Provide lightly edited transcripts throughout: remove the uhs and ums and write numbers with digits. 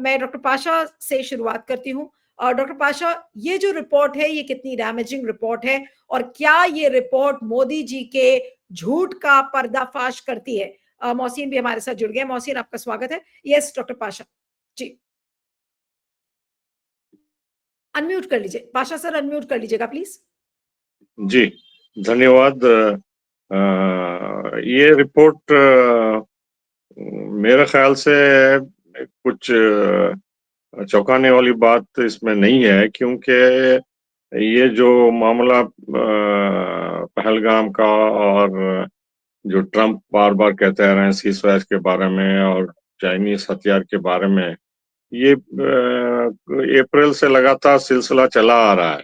मैं डॉक्टर पाशा से शुरुआत करती हूँ। डॉक्टर पाशा, ये जो रिपोर्ट है, ये कितनी डैमेजिंग रिपोर्ट है और क्या ये रिपोर्ट मोदी जी के झूठ का पर्दाफाश करती है? मोहसिन भी हमारे साथ जुड़ गए। मोहसिन, आपका स्वागत है। यस डॉक्टर पाशा जी, अनम्यूट कर लीजिए। पाशा सर, अनम्यूट कर लीजिएगा प्लीज। जी, धन्यवाद। ये रिपोर्ट मेरे ख्याल से कुछ चौंकाने वाली बात इसमें नहीं है, क्योंकि ये जो मामला पहलगाम का और जो ट्रम्प बार बार कहते रहे हैं सीज़फायर के बारे में और चाइनीज हथियार के बारे में, ये अप्रैल से लगातार सिलसिला चला आ रहा है।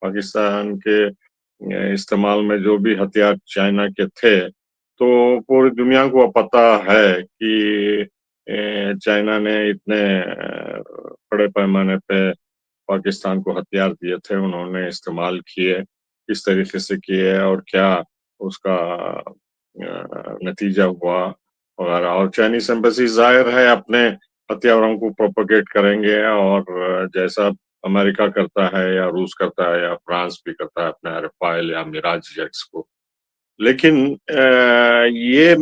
पाकिस्तान के इस्तेमाल में जो भी हथियार चाइना के थे, तो पूरी दुनिया को पता है कि चाइना ने इतने बड़े पैमाने पे पाकिस्तान को हथियार दिए थे, उन्होंने इस्तेमाल किए, किस तरीके से किए और क्या उसका नतीजा हुआ वगैरह। और चाइनीज एम्बेसी जाहिर है अपने हथियारों को प्रोपोगेट करेंगे, और जैसा अमेरिका करता है या रूस करता है या फ्रांस भी करता है अपने राफेल या मिराज जेट्स को। लेकिन ये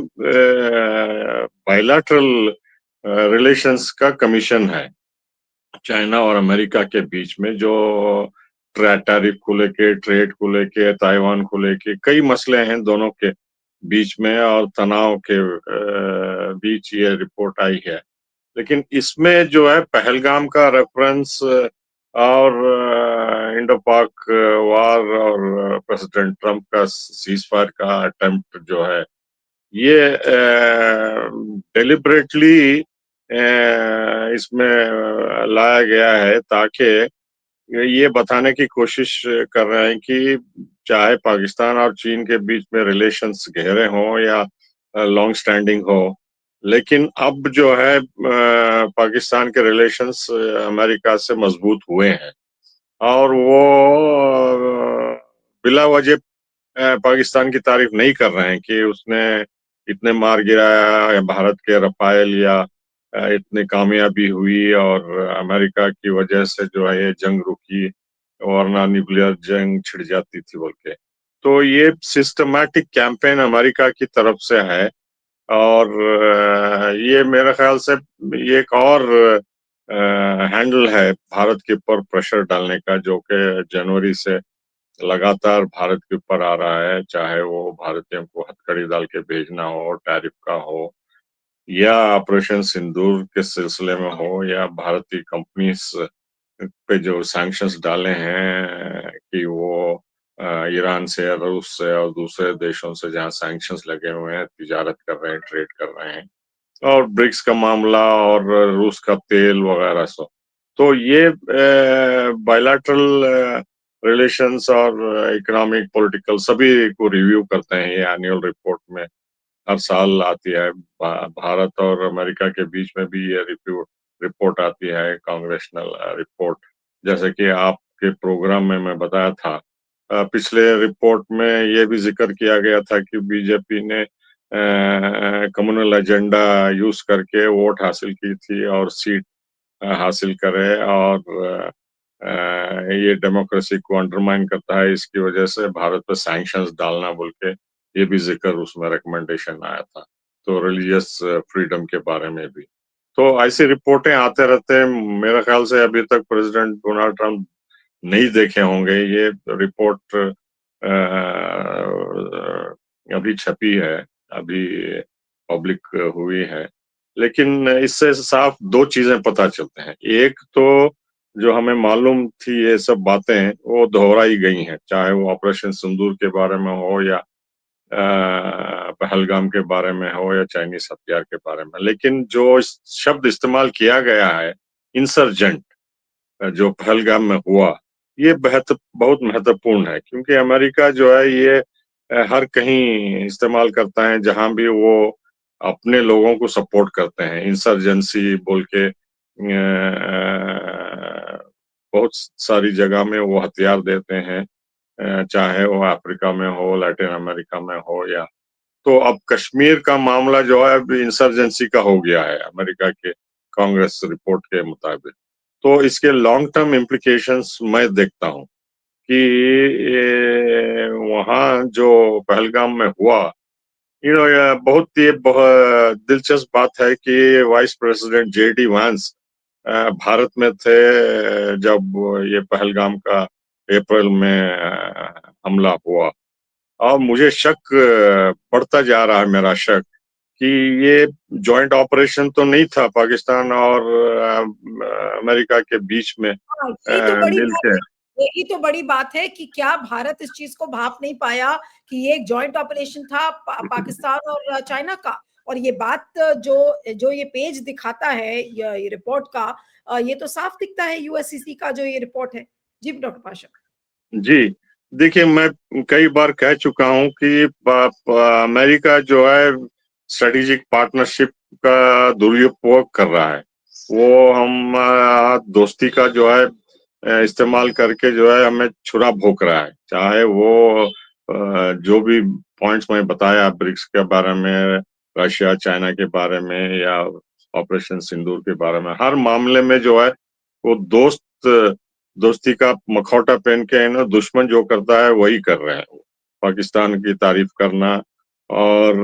बायलैटरल रिलेशंस का कमीशन है चाइना और अमेरिका के बीच में, जो टैरिफ को लेके, ट्रेड को लेके, ताइवान को लेके कई मसले हैं दोनों के बीच में, और तनाव के बीच ये रिपोर्ट आई है। लेकिन इसमें जो है पहलगाम का रेफरेंस और इंडो पाक वार और प्रेसिडेंट ट्रम्प का सीज़फायर का अटेम्प्ट जो है, ये डेलिबरेटली इसमें लाया गया है ताकि ये बताने की कोशिश कर रहे हैं कि चाहे पाकिस्तान और चीन के बीच में रिलेशंस गहरे हों या लॉन्ग स्टैंडिंग हो, लेकिन अब जो है पाकिस्तान के रिलेशंस अमेरिका से मजबूत हुए हैं, और वो बिला वजह पाकिस्तान की तारीफ नहीं कर रहे हैं कि उसने इतने मार गिराया या भारत के रफाल या इतनी कामयाबी हुई और अमेरिका की वजह से जो है ये जंग रुकी, वरना न्यूक्लियर जंग छिड़ जाती थी बोल के। तो ये सिस्टमैटिक कैंपेन अमेरिका की तरफ से है, और ये मेरे ख्याल से ये एक और हैंडल है भारत के ऊपर प्रेशर डालने का, जो कि जनवरी से लगातार भारत के ऊपर आ रहा है, चाहे वो भारतीयों को हथकड़ी डाल के भेजना हो, टैरिफ का हो, या ऑपरेशन सिंदूर के सिलसिले में हो, या भारतीय कंपनीज पे जो सैंक्शंस डाले हैं कि वो ईरान से, रूस से और दूसरे देशों से जहां सैंक्शंस लगे हुए हैं, तिजारत कर रहे हैं, ट्रेड कर रहे हैं, और ब्रिक्स का मामला और रूस का तेल वगैरह सब। तो ये बायलैटरल रिलेशंस और इकोनॉमिक पॉलिटिकल सभी को रिव्यू करते हैं, ये एनुअल रिपोर्ट में हर साल आती है। भारत और अमेरिका के बीच में भी ये रिव्यू रिपोर्ट आती है, कांग्रेशनल रिपोर्ट। जैसे कि आपके प्रोग्राम में मैं बताया था, पिछले रिपोर्ट में ये भी जिक्र किया गया था कि बीजेपी ने कम्युनल एजेंडा यूज करके वोट हासिल की थी और सीट हासिल करे, और ये डेमोक्रेसी को अंडरमाइन करता है, इसकी वजह से भारत पे सैंक्शंस डालना बोल के ये भी जिक्र उसमें रिकमेंडेशन आया था। तो रिलीजियस फ्रीडम के बारे में भी तो ऐसी रिपोर्टें आते रहते हैं। मेरे ख्याल से अभी तक प्रेसिडेंट डोनाल्ड ट्रंप नहीं देखे होंगे ये रिपोर्ट, अभी छपी है, अभी पब्लिक हुई है। लेकिन इससे साफ दो चीजें पता चलते हैं। एक तो जो हमें मालूम थी ये सब बातें वो दोहराई गई हैं, चाहे वो ऑपरेशन सिंदूर के बारे में हो या पहलगाम के बारे में हो या चाइनीज हथियार के बारे में। लेकिन जो शब्द इस्तेमाल किया गया है, इंसर्जेंट, जो पहलगाम में हुआ, ये बहुत महत्वपूर्ण है, क्योंकि अमेरिका जो है ये हर कहीं इस्तेमाल करता है जहां भी वो अपने लोगों को सपोर्ट करते हैं। इंसर्जेंसी बोल के बहुत सारी जगह में वो हथियार देते हैं, चाहे वो अफ्रीका में हो, लैटिन अमेरिका में हो, या तो अब कश्मीर का मामला जो है अब इंसर्जेंसी का हो गया है अमेरिका के कांग्रेस रिपोर्ट के मुताबिक। तो इसके लॉन्ग टर्म इम्प्लीकेशंस मैं देखता हूँ कि वहाँ जो पहलगाम में हुआ, बहुत दिलचस्प बात है कि वाइस प्रेसिडेंट जेडी वांस भारत में थे जब ये पहलगाम का अप्रैल में हमला हुआ। और मुझे शक बढ़ता जा रहा है, मेरा शक कि ये जॉइंट ऑपरेशन तो नहीं था पाकिस्तान और अमेरिका के बीच में हाँ, यही तो बड़ी बात मिलके। है। यही तो बड़ी बात है कि क्या भारत इस चीज को भाप नहीं पाया कि ये एक जॉइंट ऑपरेशन था पाकिस्तान और चाइना का। और ये बात जो जो ये पेज दिखाता है, ये रिपोर्ट का, ये तो साफ दिखता है यूएससीसी का जो ये रिपोर्ट है। जी डॉक्टर पाशा। जी, देखिए मैं कई बार कह चुका हूँ कि अमेरिका जो है स्ट्रेटेजिक पार्टनरशिप का दुरुपयोग कर रहा है। वो हम दोस्ती का जो है इस्तेमाल करके जो है हमें छुरा भोंक रहा है। चाहे वो जो भी पॉइंट्स मैं बताया ब्रिक्स के बारे में, रशिया, चाइना के बारे में या ऑपरेशन सिंदूर के बारे में, हर मामले में जो है वो दोस्ती का मखौटा पहन के ना दुश्मन जो करता है वही कर रहे हैं। पाकिस्तान की तारीफ करना और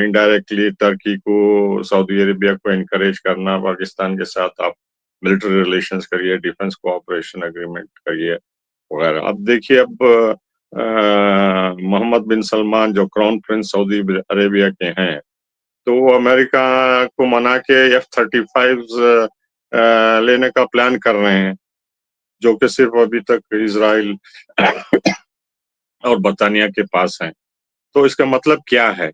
इनडायरेक्टली टर्की को, सऊदी अरेबिया को एनकरेज करना, पाकिस्तान के साथ आप मिलिट्री रिलेशंस करिए, डिफेंस कोऑपरेशन एग्रीमेंट करिए वगैरह। अब देखिए, अब मोहम्मद बिन सलमान जो क्राउन प्रिंस सऊदी अरेबिया के हैं, तो वो अमेरिका को मना के F-35 लेने का प्लान कर रहे हैं, जो कि सिर्फ अभी तक इजराइल और बर्तानिया के पास हैं। तो इसका मतलब क्या है?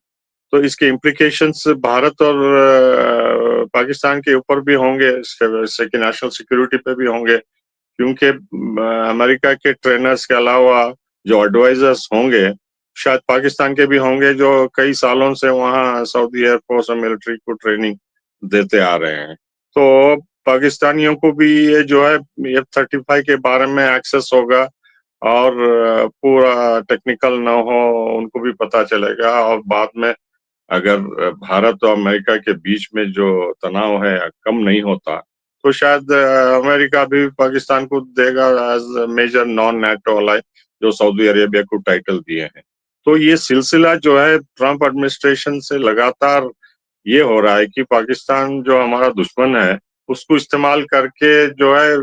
तो इसके इम्प्लीकेशंस भारत और पाकिस्तान के ऊपर भी होंगे, नेशनल सिक्योरिटी पे भी होंगे, क्योंकि अमेरिका के ट्रेनर्स के अलावा जो एडवाइजर्स होंगे, शायद पाकिस्तान के भी होंगे, जो कई सालों से वहाँ सऊदी एयरफोर्स और मिलिट्री को ट्रेनिंग देते आ रहे हैं। तो पाकिस्तानियों को भी ये जो है F-35 के बारे में एक्सेस होगा और पूरा टेक्निकल ना हो उनको भी पता चलेगा। और बाद में अगर भारत और अमेरिका के बीच में जो तनाव है कम नहीं होता, तो शायद अमेरिका भी पाकिस्तान को देगा as major non NATO ally, जो सऊदी अरेबिया को टाइटल दिए हैं। तो ये सिलसिला जो है ट्रंप एडमिनिस्ट्रेशन से लगातार ये हो रहा है कि पाकिस्तान जो हमारा दुश्मन है, उसको इस्तेमाल करके जो है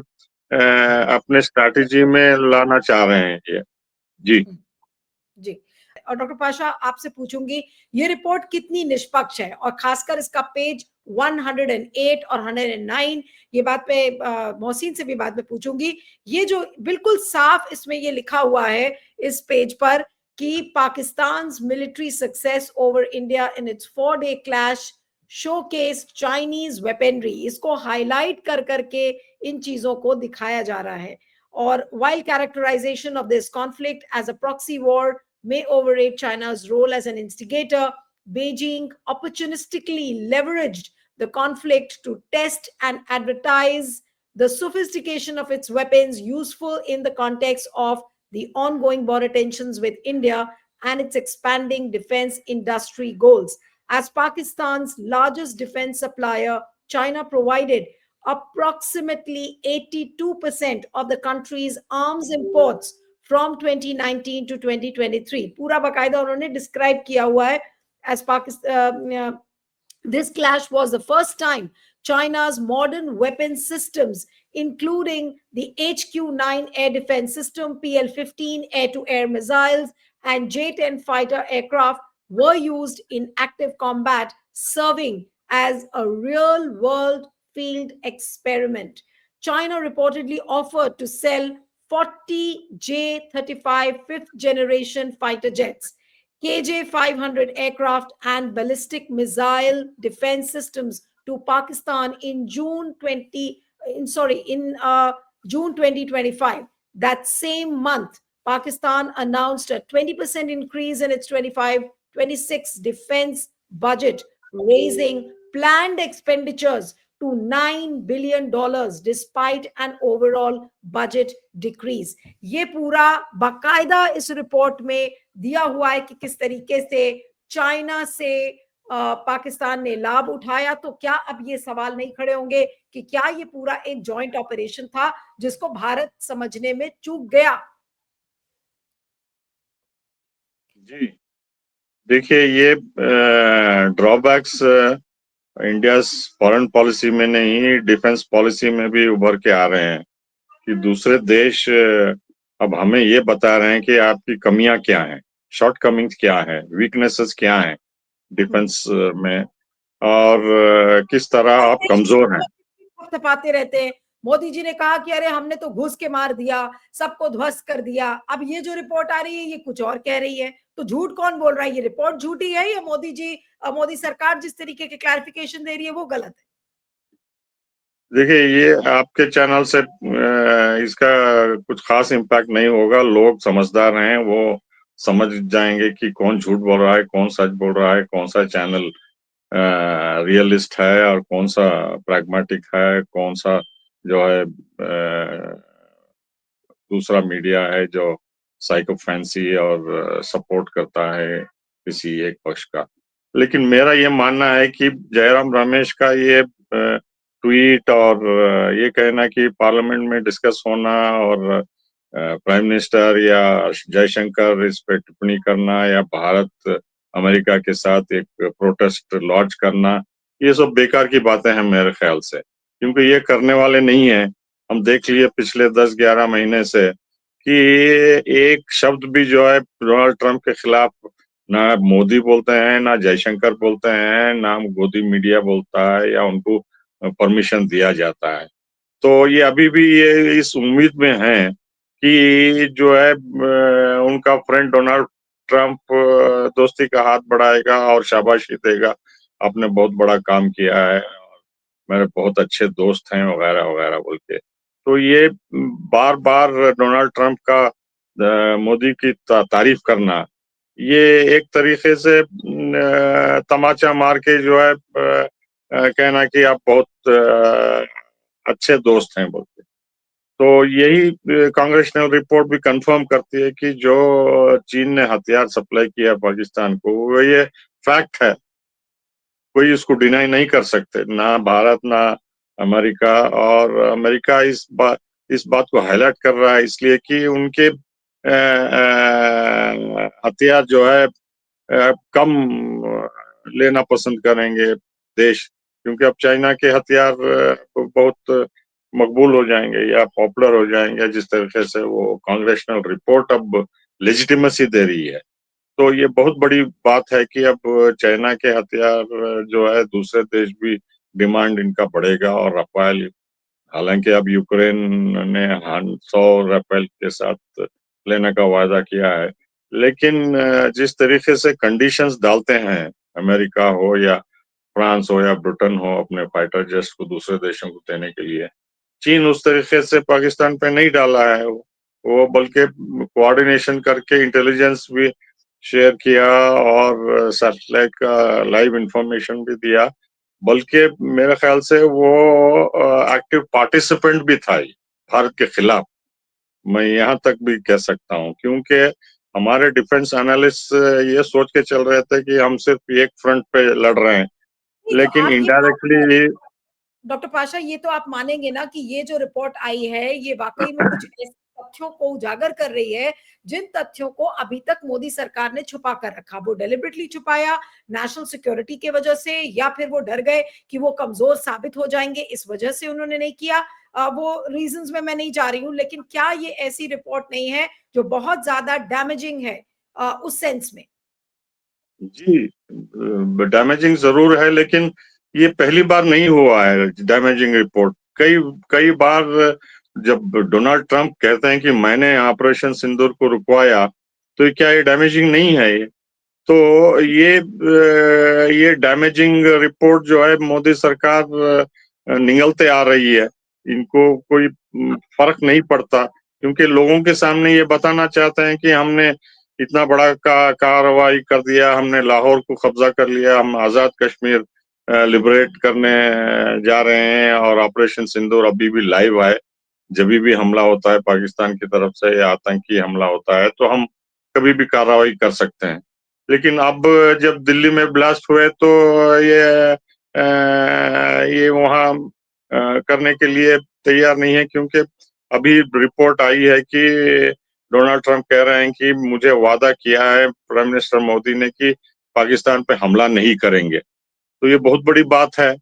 अपने स्ट्रैटेजी में लाना चाह रहे हैं ये। जी। जी। और डॉक्टर पाशा आपसे पूछूंगी, ये रिपोर्ट कितनी निष्पक्ष है, और खासकर इसका पेज 108 और 109, ये बात पे मोहसिन से भी बाद में पूछूंगी। ये जो बिल्कुल साफ इसमें ये लिखा हुआ है इस पेज पर कि Pakistan military success over India in its 4-day clash showcase Chinese weaponry, इसको हाईलाइट कर करके इन चीजों को दिखाया जा रहा है। और while characterization of this conflict as a proxy war may overrate China's role as an instigator, Beijing opportunistically leveraged the conflict to test and advertise the sophistication of its weapons, useful in the context of the ongoing border tensions with India and its expanding defense industry goals. As Pakistan's largest defense supplier, China provided approximately 82% of the country's arms imports from 2019 to 2023. पूरा बकायदा उन्होंने describe किया हुआ है as Pakistan. This clash was the first time China's modern weapon systems, including the HQ-9 air defense system, PL-15 air-to-air missiles, and J-10 fighter aircraft, were used in active combat, serving as a real-world field experiment. China reportedly offered to sell 40 J-35 fifth-generation fighter jets, KJ-500 aircraft, and ballistic missile defense systems to Pakistan in June 2025. That same month, Pakistan announced a 20% increase in its 25-26 defense budget, raising planned expenditures to $9 billion despite an overall budget decrease. ये पूरा बाकायदा इस report में दिया हुआ है कि किस तरीके से चाइना से पाकिस्तान ने लाभ उठाया, तो क्या अब ये सवाल नहीं खड़े होंगे कि क्या ये पूरा एक जॉइंट ऑपरेशन था जिसको भारत समझने में चूक गया? जी, देखिए ये ड्रॉबैक्स इंडिया फॉरेन पॉलिसी में नहीं, डिफेंस पॉलिसी में भी उभर के आ रहे हैं कि दूसरे देश अब हमें ये बता रहे हैं कि आपकी कमियां क्या हैं, शॉर्ट कमिंग्स क्या है, वीकनेसेस क्या हैं डिफेंस में, और किस तरह हर आप देश कमजोर हैं। थपथपाते रहते हैं। मोदी जी ने कहा कि अरे हमने तो घुस के मार दिया, सबको ध्वस्त कर दिया। अब ये जो रिपोर्ट आ रही है ये कुछ और कह रही है, तो झूठ कौन बोल रहा है? ये रिपोर्ट झूठी है या मोदी जी, मोदी सरकार जिस तरीके के क्लैरिफिकेशन दे रही है वो गलत है? देखिए ये आपके चैनल से इसका कुछ खास इम्पैक्ट नहीं होगा। लोग समझदार हैं, वो समझ जाएंगे कि कौन झूठ बोल रहा है, कौन सच बोल रहा है, कौन सा चैनल रियलिस्ट है और कौन सा प्रैग्मेटिक है, कौन सा जो है दूसरा मीडिया है जो साइको फैंसी और सपोर्ट करता है किसी एक पक्ष का। लेकिन मेरा ये मानना है कि जयराम रमेश का ये ट्वीट और ये कहना कि पार्लियामेंट में डिस्कस होना और प्राइम मिनिस्टर या जयशंकर इस पे टिप्पणी करना या भारत अमेरिका के साथ एक प्रोटेस्ट लॉन्च करना, ये सब बेकार की बातें हैं मेरे ख्याल से, क्योंकि ये करने वाले नहीं है। हम देख लिए पिछले 10-11 महीने से कि एक शब्द भी जो है डोनाल्ड ट्रंप के खिलाफ ना मोदी बोलते हैं, ना जयशंकर बोलते हैं, ना गोदी मीडिया बोलता है या उनको परमिशन दिया जाता है। तो ये अभी भी ये इस उम्मीद में हैं कि जो है उनका फ्रेंड डोनाल्ड ट्रंप दोस्ती का हाथ बढ़ाएगा और शाबाशी देगा, आपने बहुत बड़ा काम किया है, मेरे बहुत अच्छे दोस्त हैं वगैरह वगैरह बोल के। तो ये बार-बार डोनाल्ड ट्रंप का मोदी की तारीफ करना, ये एक तरीके से तमाचा मार के जो है कहना कि आप बहुत अच्छे दोस्त हैं बोल के। तो यही कांग्रेशनल रिपोर्ट भी कंफर्म करती है कि जो चीन ने हथियार सप्लाई किया पाकिस्तान को, वो ये फैक्ट है। कोई इसको डिनाई नहीं कर सकते, ना भारत ना अमेरिका। और अमेरिका इस बात को हाईलाइट कर रहा है इसलिए कि उनके हथियार जो है कम लेना पसंद करेंगे देश, क्योंकि अब चाइना के हथियार बहुत मकबूल हो जाएंगे या पॉपुलर हो जाएंगे, जिस तरीके से वो कांग्रेशनल रिपोर्ट अब लेजिटिमेसी दे रही है। तो ये बहुत बड़ी बात है कि अब चाइना के हथियार जो है दूसरे देश भी डिमांड इनका बढ़ेगा। और राफेल, हालांकि अब यूक्रेन ने 100 राफेल के साथ लेने का वायदा किया है, लेकिन जिस तरीके से कंडीशंस डालते हैं अमेरिका हो या फ्रांस हो या ब्रिटेन हो अपने फाइटर जेट्स को दूसरे देशों को देने के लिए, चीन उस तरीके से पाकिस्तान पे नहीं डाला है। वो बल्कि कोऑर्डिनेशन करके इंटेलिजेंस भी शेयर किया और सैटेलाइट का लाइव इंफॉर्मेशन भी दिया, बल्कि मेरे ख्याल से वो एक्टिव पार्टिसिपेंट भी था ही भारत के खिलाफ। मैं यहाँ तक भी कह सकता हूँ, क्योंकि हमारे डिफेंस एनालिस्ट ये सोच के चल रहे थे कि हम सिर्फ एक फ्रंट पे लड़ रहे हैं, नहीं, तो लेकिन आप ये इनडायरेक्टली। डॉक्टर पाशा, ये तो आप मानेंगे ना कि ये जो रिपोर्ट आई है ये वाकई में कुछ ऐसे तथ्यों को उजागर कर रही है जिन तथ्यों को अभी तक मोदी सरकार ने छुपा कर रखा। वो डेलिबरेटली छुपाया नेशनल सिक्योरिटी की वजह से, या फिर वो डर गए कि वो कमजोर साबित हो जाएंगे इस वजह से उन्होंने नहीं किया। वो रीजंस में मैं नहीं जा रही हूं, लेकिन क्या ये ऐसी रिपोर्ट नहीं है जो बहुत ज्यादा डैमेजिंग है उस सेंस में? जी, डैमेजिंग जरूर है, लेकिन ये पहली बार नहीं हुआ है डैमेजिंग रिपोर्ट। कई कई बार जब डोनाल्ड ट्रंप कहते हैं कि मैंने ऑपरेशन सिंदूर को रुकवाया, तो क्या ये डैमेजिंग नहीं है ये? तो ये डैमेजिंग रिपोर्ट जो है मोदी सरकार निगलते आ रही है। इनको कोई फर्क नहीं पड़ता, क्योंकि लोगों के सामने ये बताना चाहते हैं कि हमने इतना बड़ा कार्रवाई कर दिया, हमने लाहौर को कब्जा कर लिया, हम आजाद कश्मीर लिबरेट करने जा रहे हैं और ऑपरेशन सिंदूर अभी भी लाइव है। जब भी हमला होता है पाकिस्तान की तरफ से या आतंकी हमला होता है, तो हम कभी भी कार्रवाई कर सकते हैं। लेकिन अब जब दिल्ली में ब्लास्ट हुए तो ये वहाँ करने के लिए तैयार नहीं है, क्योंकि अभी रिपोर्ट आई है कि डोनाल्ड ट्रंप कह रहे हैं कि मुझे वादा किया है प्राइम मिनिस्टर मोदी ने कि पाकिस्तान पे हमला नहीं करेंगे। तो ये बहुत बड़ी बात है,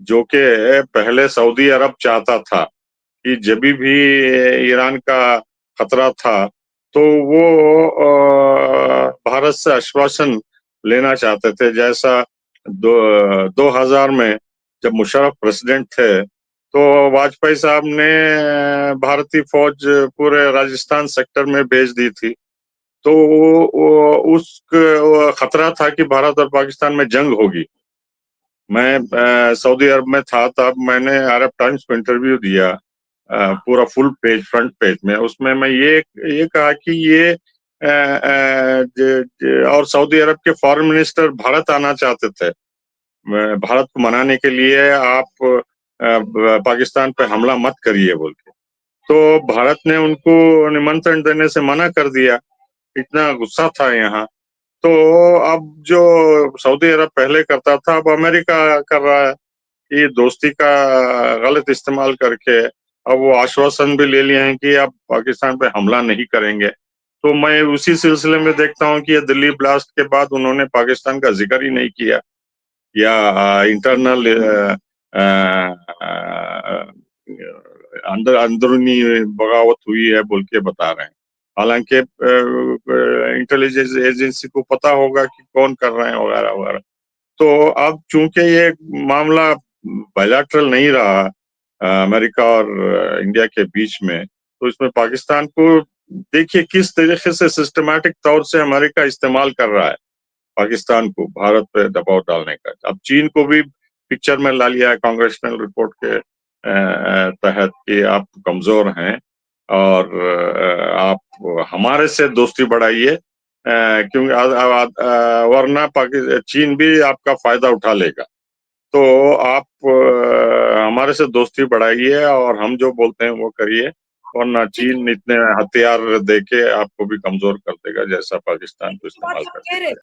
जो कि पहले सऊदी अरब चाहता था कि जभी भी ईरान का खतरा था, तो वो भारत से आश्वासन लेना चाहते थे। जैसा 2000 में जब मुशर्रफ प्रेसिडेंट थे, तो वाजपेयी साहब ने भारतीय फौज पूरे राजस्थान सेक्टर में भेज दी थी। तो उस खतरा था कि भारत और पाकिस्तान में जंग होगी। मैं सऊदी अरब में था, तब मैंने अरब टाइम्स को इंटरव्यू दिया, पूरा फुल पेज, फ्रंट पेज में। उसमें मैं ये कहा कि ये और सऊदी अरब के फॉरेन मिनिस्टर भारत आना चाहते थे। भारत को मनाने के लिए आप पाकिस्तान पे हमला मत करिए बोल के। तो भारत ने उनको निमंत्रण देने से मना कर दिया। इतना गुस्सा था यहाँ। तो अब जो सऊदी अरब पहले करता था, अब अमेरिका कर रहा है। ये दोस्ती का गलत इस्तेमाल करके अब वो आश्वासन भी ले लिए हैं कि अब पाकिस्तान पे हमला नहीं करेंगे। तो मैं उसी सिलसिले में देखता हूँ कि ये दिल्ली ब्लास्ट के बाद उन्होंने पाकिस्तान का जिक्र ही नहीं किया, या इंटरनल अंदरूनी बगावत हुई है बोल के बता रहे हैं। हालांकि इंटेलिजेंस एजेंसी को पता होगा कि कौन कर रहे हैं वगैरह वगैरह। तो अब चूंकि ये मामला बायलैटरल नहीं रहा अमेरिका और इंडिया के बीच में, तो इसमें पाकिस्तान को देखिए किस तरीके से सिस्टमैटिक तौर से अमेरिका इस्तेमाल कर रहा है पाकिस्तान को भारत पे दबाव डालने का। अब चीन को भी पिक्चर में ला लिया है कांग्रेसनल रिपोर्ट के तहत कि आप कमजोर हैं और आप हमारे से दोस्ती बढ़ाइए, क्योंकि वरना चीन भी आपका फायदा उठा लेगा। तो आप हमारे से दोस्ती बढ़ाइए और हम जो बोलते हैं वो करिए, वरना ठीक है, चीन इतने हथियार देके आपको भी कमजोर कर देगा, जैसा पाकिस्तान को बात इस्तेमाल आप कर कह दिया रहे है।